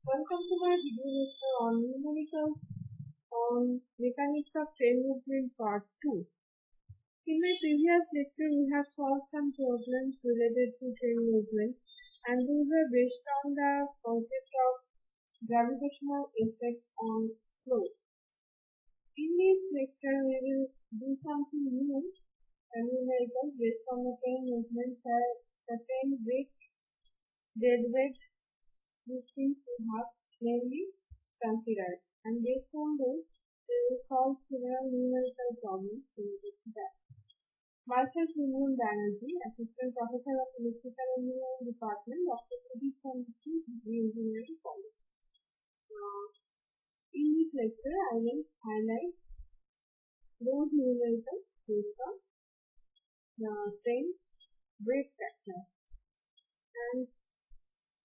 Welcome to my video lecture on numericals on mechanics of train movement part 2. In my previous lecture, we have solved some problems related to train movement, and those are based on the concept of gravitational effect on flow. In this lecture, we will do something new, numericals based on the train movement, the train weight, dead weight, these things we have mainly considered, and based on those, we will solve several numerical problems related to that. Myself, Nirmal Banerjee, Assistant Professor of Electrical Engineering Department, Dr. Pradeep Chandra, Degree Engineering College. In this lecture, I will highlight those numericals based on the train's weight factor and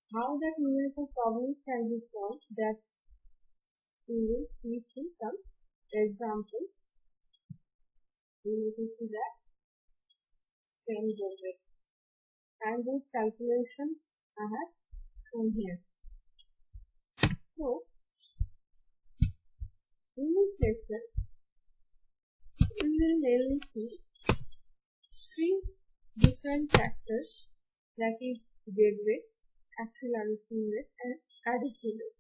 how that numerical problems can be solved, that we will see through some examples related to that train weights, and those calculations I have shown here. So, in this lecture, we will mainly see three different factors, that is dead weight, acceleration weight, and adhesive weight.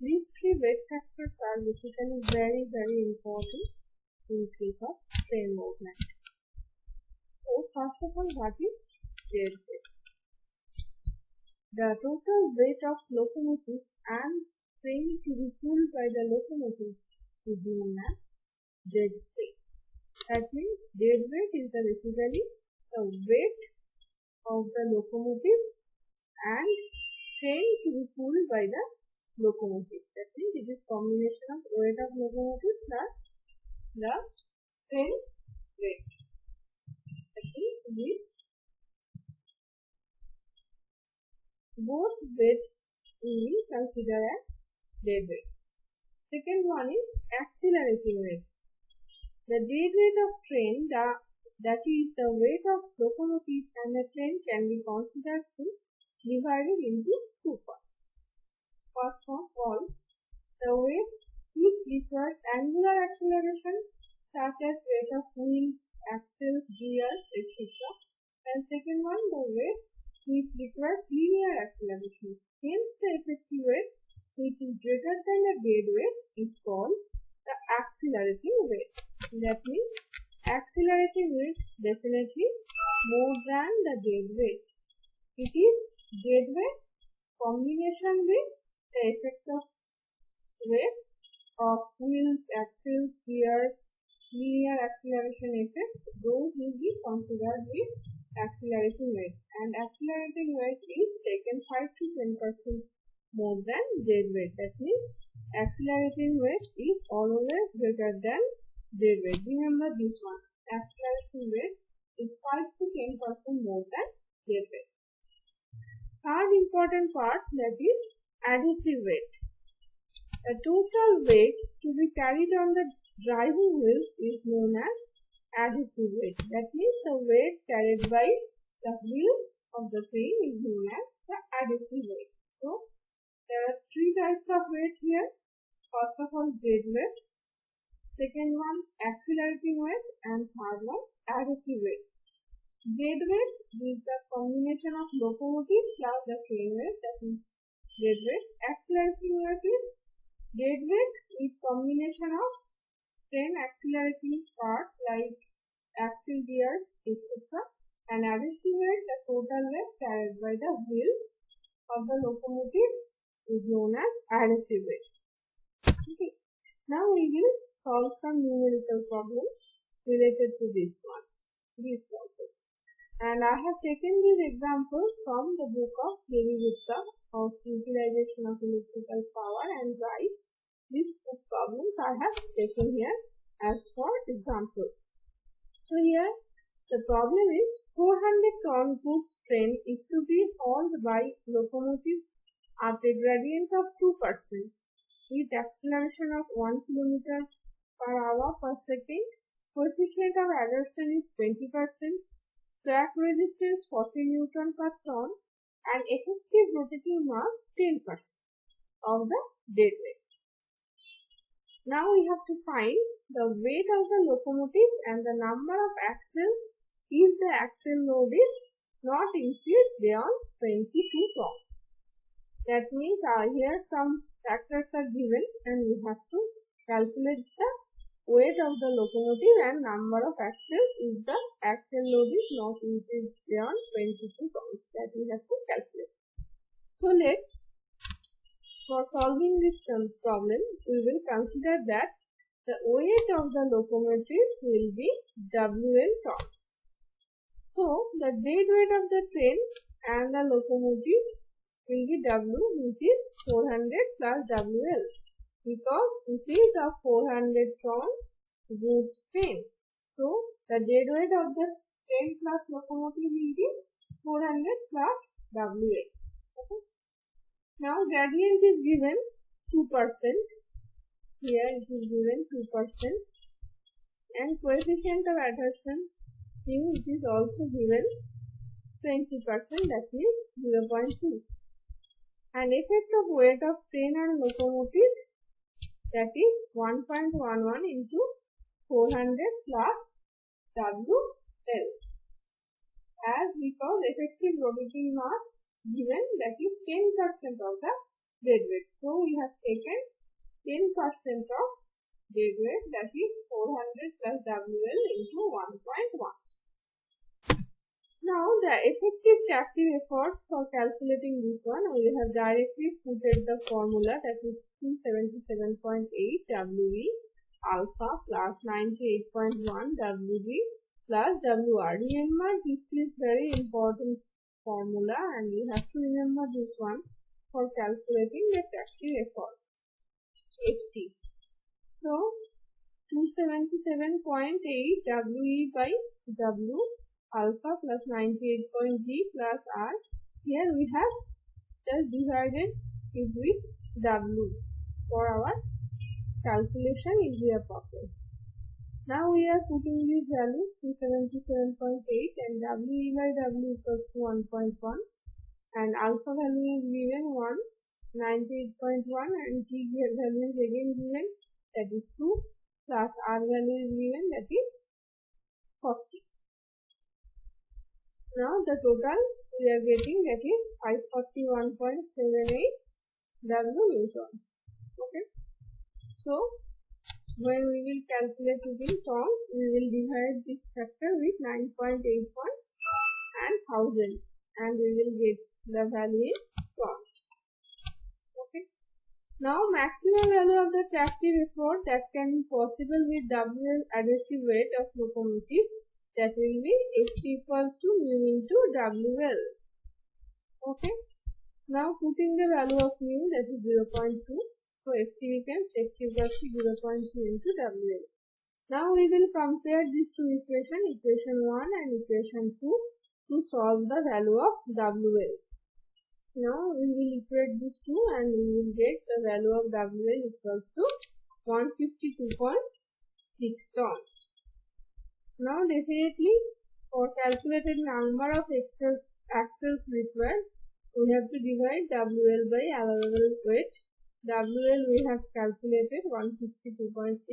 These three weight factors are basically very important in case of train movement. So, first of all, what is dead weight? The total weight of locomotive and train to be pulled by the locomotive is known as dead weight. That means dead weight is basically the weight of the locomotive and train to be pulled by the locomotive. That means it is combination of weight of locomotive plus the train weight. That means this both weight we will consider as dead weight. Second one is accelerating weight. The dead weight of train, that is the weight of locomotive and the train, can be considered to divided into two parts. First of all, the weight which requires angular acceleration, such as weight of wheels, axles, gears, etc. And second one, the weight which requires linear acceleration. Hence, the effective weight, which is greater than the dead weight, is called the accelerating weight. That means accelerating weight definitely more than the dead weight. It is dead weight combination with the effect of weight of wheels, axles, gears, linear acceleration effect. Those will be considered with accelerating weight, and accelerating weight is taken 5 to 10% more than dead weight. That means accelerating weight is always greater than dead weight. Remember this one. Acceleration weight is 5 to 10% more than dead weight. Third important part, that is adhesive weight. The total weight to be carried on the driving wheels is known as adhesive weight. That means the weight carried by the wheels of the train is known as the adhesive weight. So, there are three types of weight here. First of all, dead weight. Second one, accelerating weight, and third one, adhesive weight. Dead weight is the combination of locomotive plus the train weight, that is dead weight. Accelerating weight is dead weight with combination of train accelerating parts like axle, gears, etc. And adhesive weight, the total weight carried by the wheels of the locomotive, is known as adhesive weight. Okay. Now we will solve some numerical problems related to this concept. And I have taken these examples from the book of J.V. Gupta of Utilization of Electrical Power and Drives. These problems I have taken here as for example. So here the problem is 400 ton goods train is to be hauled by locomotive at a gradient of 2% with acceleration of 1 km per hour per second. Coefficient of adhesion is 20%. Track resistance 40 Newton per ton, and effective rotating mass 10%. of the dead weight. Now we have to find the weight of the locomotive and the number of axles if the axle load is not increased beyond 22 tons. That means here some factors are given and we have to calculate the weight of the locomotive and number of axles if the axle load is not increased beyond 22 tons. That we have to calculate. So for solving this problem, we will consider that the weight of the locomotive will be WL tons. So the dead weight of the train and the locomotive will be W, which is 400 plus WL, because this is a 400 ton goods train. So the dead weight of the train plus locomotive will be 400 plus WL. Okay. Now gradient is given 2%. Here it is given 2%, and coefficient of adhesion mu it is also given 20%, that is 0.2. And effect of weight of train and locomotive, that is 1.11 into 400 plus WL, as because effective rotating mass given, that is 10% of the dead weight. So we have taken 10% of dead weight, that is 400 plus WL into 1.1. Now the effective tractive effort, for calculating this one, we have directly put the formula, that is 277.8 WE alpha plus 98.1 WG plus WR. Remember, this is very important formula and we have to remember this one for calculating the tractive effort, FT. So 277.8 WE by W alpha plus 98.G plus R. Here we have just divided it with W for our calculation easier purpose. Now we are putting these values 277.8 and WE by W equals to 1.1, and alpha value is given 1, 98.1, and G value is again given, that is 2, plus R value is given, that is 40. Now the total we are getting, that is 541.78 W newtons. Okay. So when we will calculate it in tons, we will divide this factor with 9.81 and 1000, and we will get the value in tons. Okay. Now maximum value of the tractive effort that can be possible with WL adhesive weight of locomotive, that will be Ft equals to mu into WL. Okay. Now putting the value of mu, that is 0.2. So Ft becomes Ft equals to 0.2 into WL. Now we will compare these two equations, equation 1 and equation 2, to solve the value of WL. Now we will equate these two and we will get the value of WL equals to 152.6 tons. Now definitely for calculated number of axles required, we have to divide WL by allowable weight. WL we have calculated 152.6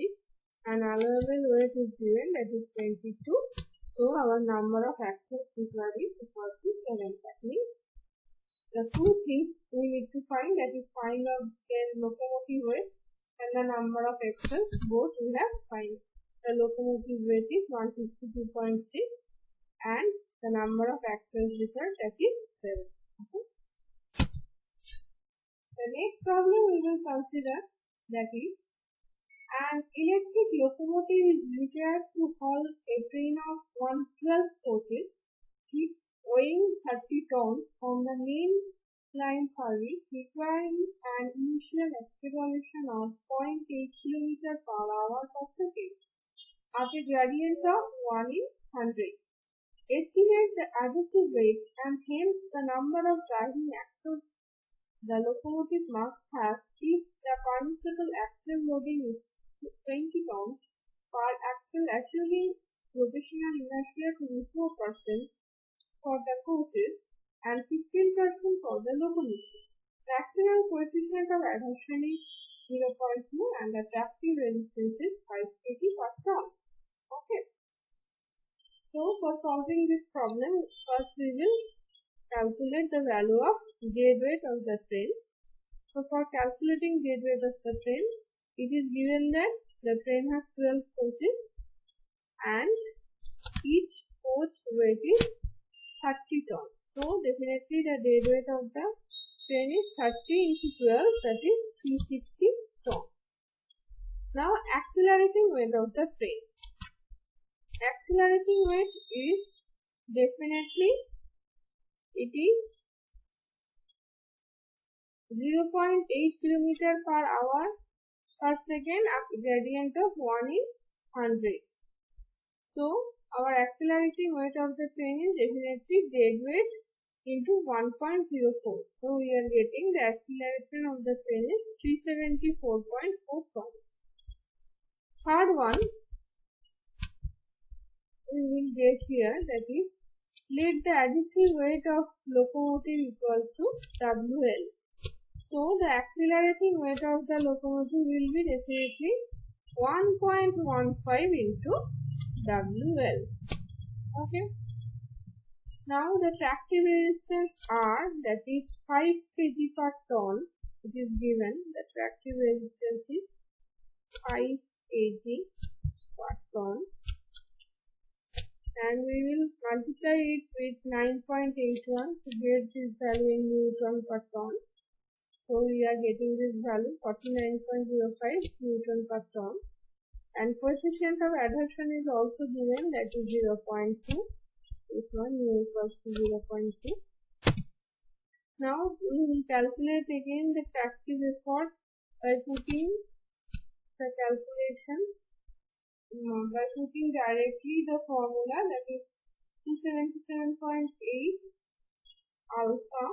and allowable weight is given, that is 22. So our number of axles required is equals to 7. That means the two things we need to find, that is find out the locomotive weight and the number of axles, both we have find. The locomotive weight is 152.6 and the number of axles required, that is 7. Okay. The next problem we will consider, that is an electric locomotive is required to haul a train of 112 coaches weighing 30 tons on the main line service, requiring an initial acceleration of 0.8 km per hour per second at a gradient of 1 in 100. Estimate the adhesive weight and hence the number of driving axles the locomotive must have if the permissible axle loading is 20 tons per axle, assuming rotational inertia to be 4% for the coaches and 15% for the locomotive. Maximum coefficient of adhesion is 0.2 and the tractive resistance is 5 kg per ton. Okay. So for solving this problem, first we will calculate the value of dead weight of the train. So for calculating dead weight of the train, it is given that the train has 12 coaches and each coach weight is 30 tons. So definitely the dead weight of the train is 30 into 12, that is 360 tons. Now accelerating weight of the train. Accelerating weight is definitely, it is 0.8 km per hour per second up gradient of 1 in 100. So our accelerating weight of the train is definitely dead weight into 1.04. So we are getting the acceleration of the train is 374.4 tons. Third one we will get here, that is, let the adhesive weight of locomotive equals to WL. So the accelerating weight of the locomotive will be definitely 1.15 into WL. Okay. Now the tractive resistance R, that is 5 kg per ton, it is given. The tractive resistance is 5 kg per ton, and we will multiply it with 9.81 to get this value in Newton per ton. So we are getting this value 49.05 Newton per ton, and coefficient of adhesion is also given, that is 0.2. This one mu equals to 0.2. Now we will calculate again the tractive effort by putting the calculations by putting directly the formula, that is 277.8 alpha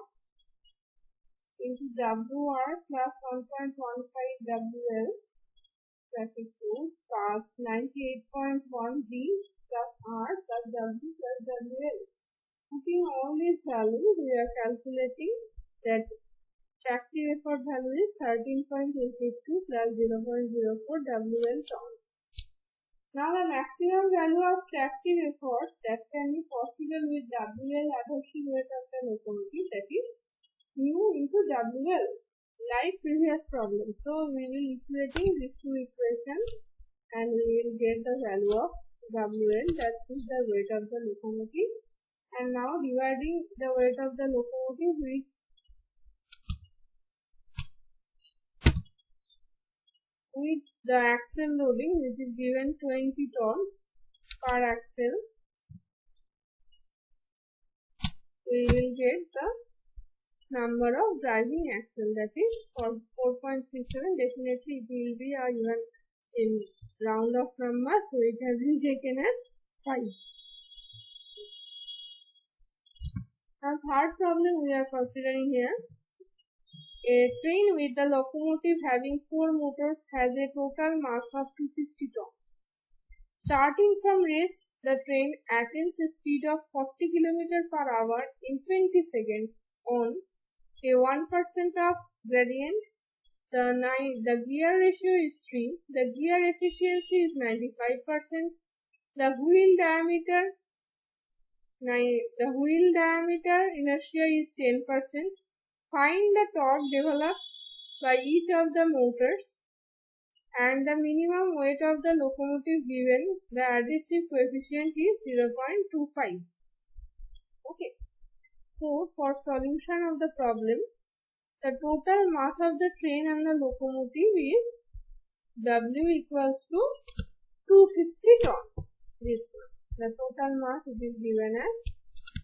into WR plus 1.15 WL bracket 2 plus 98.1 G plus R plus W plus WL. Putting all these values, we are calculating that tractive effort value is 13.882 plus 0.04 WL tons. Now the maximum value of tractive efforts that can be possible with WL adhesive weight of the locomotive, that is mu into WL, like previous problem. So we will equating these two equations and we will get the value of WL, that is the weight of the locomotive. And now dividing the weight of the locomotive with the axle loading, which is given 20 tons per axle, we will get the number of driving axle, that is for 4.37. Definitely it will be even in round of number, so it has been taken as 5. Now third problem we are considering here. A train with the locomotive having 4 motors has a total mass of 250 tons. Starting from rest, the train attains a speed of 40 km per hour in 20 seconds on a 1% of gradient. The gear ratio is 3. The gear efficiency is 95%. The wheel diameter inertia is 10%. Find the torque developed by each of the motors and the minimum weight of the locomotive given. The adhesive coefficient is 0.25. Okay. So for solution of the problem, the total mass of the train and the locomotive is W equals to 250 tons. This one. The total mass it is given as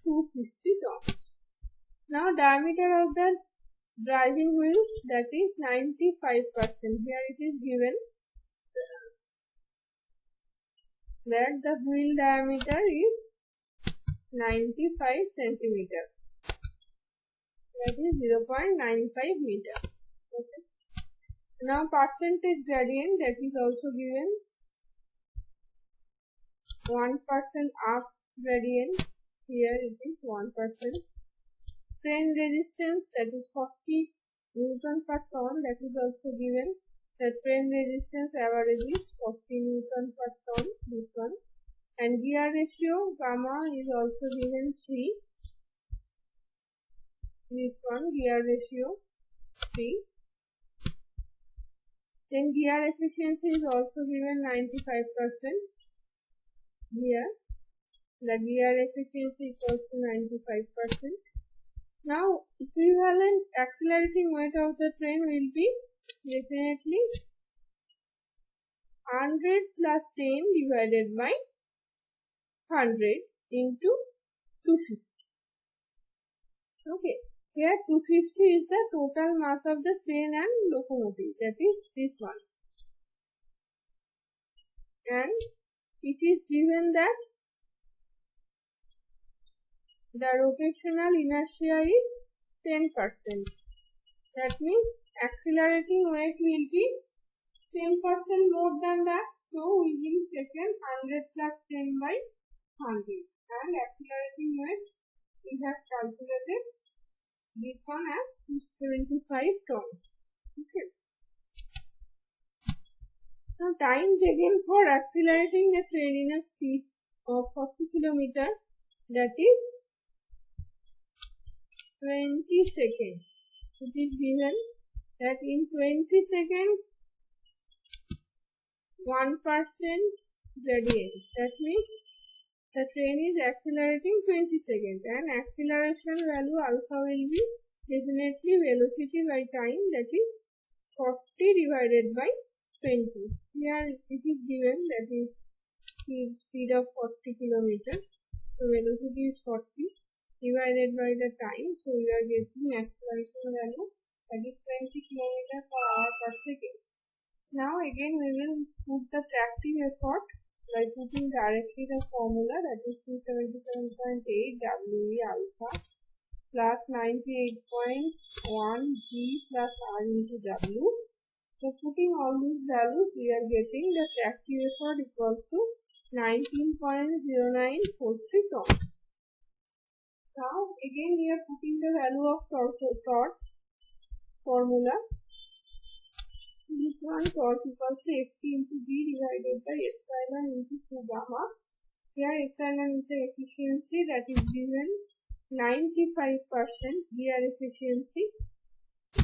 250 tons. Now diameter of the driving wheels, that is 95%. Here it is given that the wheel diameter is 95 centimeter. That is 0.95 meter. Okay. Now percentage gradient, that is also given 1% up gradient. Here it is 1%. Train resistance, that is 40 Newton per ton, that is also given. The train resistance average is 40 Newton per ton, this one. And gear ratio, gamma, is also given 3. This one, gear ratio 3. Then gear efficiency is also given 95%. Here, the gear efficiency equals to 95%. Now, equivalent accelerating weight of the train will be definitely 100 plus 10 divided by 100 into 250. Okay, here 250 is the total mass of the train and locomotive, that is this one. And it is given that the rotational inertia is 10%. That means accelerating weight will be 10% more than that. So we will take 100 plus 10 by 100. And accelerating weight we have calculated this one as 75 tons. Okay. Now time taken for accelerating the train in a speed of 40 km, that is 20 seconds. It is given that in 20 seconds 1% gradient. That means the train is accelerating 20 seconds and acceleration value alpha will be definitely velocity by time, that is 40 divided by 20. Here it is given that is speed of 40 km. So velocity is 40 divided by the time. So we are getting acceleration value, that is 20 km per hour per second. Now again we will put the tracting effort by putting directly the formula, that is 277.8 WE alpha plus 98.1 G plus R into W. So putting all these values, we are getting the tractive effort equals to 19.0943 tons. Now again we are putting the value of torque formula. This one, torque equals to Ft into B divided by epsilon into 2 gamma. Here epsilon is the efficiency, that is given 95% gear efficiency,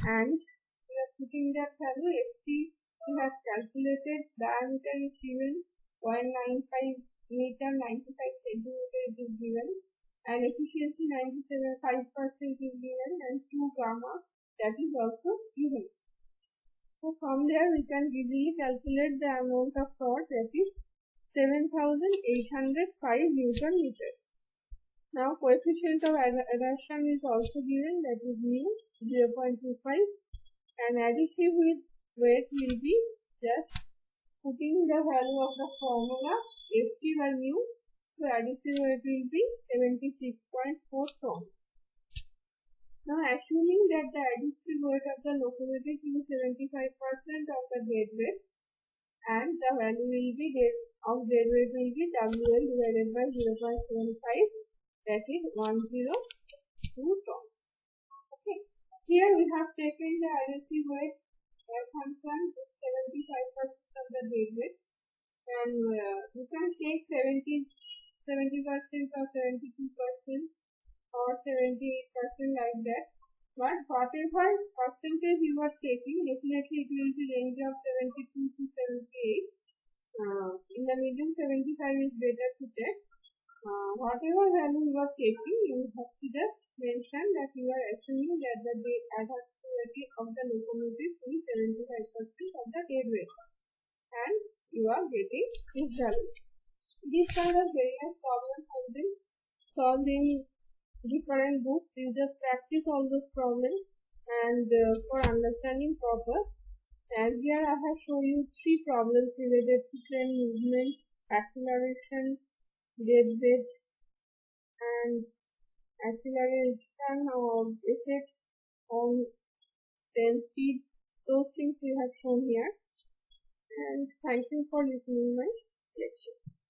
and we are putting that value. Ft we have calculated, diameter is given 0.95 meter, 95 centimeter it is given, and efficiency 97.5% is given, and 2 gamma, that is also given. So from there we can easily calculate the amount of torque, that is 7,805 Newton meter. Now coefficient of adhesion is also given, that is mu 0.25, and adhesive weight will be just putting the value of the formula Ft by mu. So adhesive weight will be 76.4 tons. Now assuming that the adhesive weight of the locomotive is 75% of the dead weight, and the value will be of dead weight will be WL divided by 0.75, that is 102 tons. Okay. Here we have taken the adhesive weight assumption with 75% of the dead weight, and you can take 70% or 72% or 78% like that, but whatever percentage you are taking, definitely it will be range of 72 to 78. In the medium 75 is better to take. Whatever value you are taking, you have to just mention that you are assuming that the adhesivity of the locomotive is 75% of the dead weight, and you are getting this value. These kind of various problems have been solved in different books. You just practice all those problems and for understanding purpose. And here I have shown you 3 problems related to train movement, acceleration, dead weight, and acceleration or effect on train speed. Those things we have shown here. And thank you for listening my lecture.